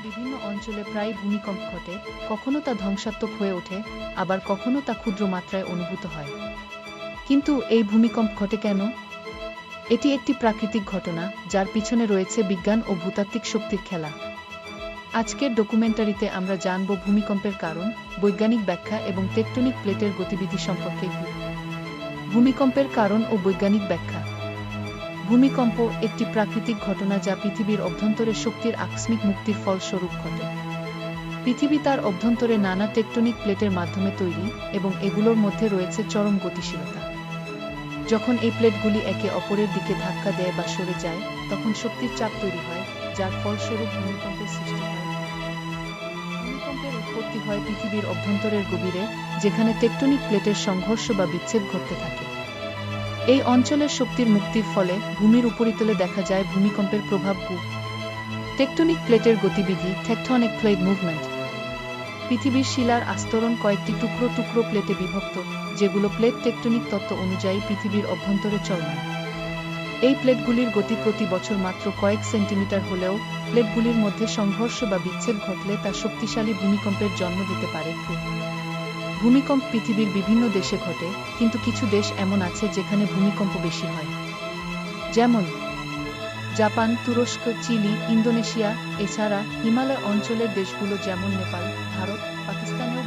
বিভিন্ন অঞ্চলে প্রায় ভূমিকম্প ঘটে, কখনো তা ধ্বংসাত্মক হয়ে ওঠে, আবার কখনো তা ক্ষুদ্র মাত্রায় অনুভূত হয়। কিন্তু এই ভূমিকম্প ঘটে কেন? এটি একটি প্রাকৃতিক ঘটনা, যার পিছনে রয়েছে বিজ্ঞান ও ভূতাত্ত্বিক শক্তির খেলা। আজকের ডকুমেন্টারিতে আমরা জানব ভূমিকম্পের কারণ, বৈজ্ঞানিক ব্যাখ্যা এবং টেকটনিক প্লেটের গতিবিধি সম্পর্কে। ভূমিকম্পের কারণ ও বৈজ্ঞানিক ব্যাখ্যা। ভূমিকম্প একটি প্রাকৃতিক ঘটনা যা পৃথিবীর অভ্যন্তরে শক্তির আকস্মিক মুক্তির ফলস্বরূপ ঘটে। পৃথিবী তার অভ্যন্তরে নানা টেকটনিক প্লেটের মাধ্যমে তৈরি, এবং এগুলোর মধ্যে রয়েছে চরম গতিশীলতা। যখন এই প্লেটগুলি একে অপরের দিকে ধাক্কা দেয় বা সরে যায়, তখন শক্তির চাপ তৈরি হয়, যার ফলস্বরূপ ভূমিকম্পের সৃষ্টি হয়। ভূমিকম্পের উৎপত্তি হয় পৃথিবীর অভ্যন্তরের গভীরে, যেখানে টেকটনিক প্লেটের সংঘর্ষ বা বিচ্ছেদ ঘটতে থাকে। এই অঞ্চলের শক্তির মুক্তির ফলে ভূমির উপরিতলে দেখা যায় ভূমিকম্পের প্রভাব। টেকটনিক প্লেটের গতিবিধি, টেকটনিক প্লেট মুভমেন্ট। পৃথিবীর শিলার আস্তরণ কয়েকটি টুকরো টুকরো প্লেটে বিভক্ত, যেগুলো প্লেট টেকটনিক তত্ত্ব অনুযায়ী পৃথিবীর অভ্যন্তরে চলমান। এই প্লেটগুলির গতি প্রতি বছর মাত্র কয়েক সেন্টিমিটার হলেও, প্লেটগুলির মধ্যে সংঘর্ষ বা বিচ্ছেদ ঘটলে তা শক্তিশালী ভূমিকম্পের জন্ম দিতে পারে। ভূমিকম্প পৃথিবীর বিভিন্ন দেশে ঘটে, কিন্তু কিছু দেশ এমন আছে যেখানে ভূমিকম্প বেশি হয়, যেমন জাপান, তুরস্ক, চিলি, ইন্দোনেশিয়া। এছাড়া হিমালয় অঞ্চলের দেশগুলো যেমন নেপাল, ভারত, পাকিস্তানেও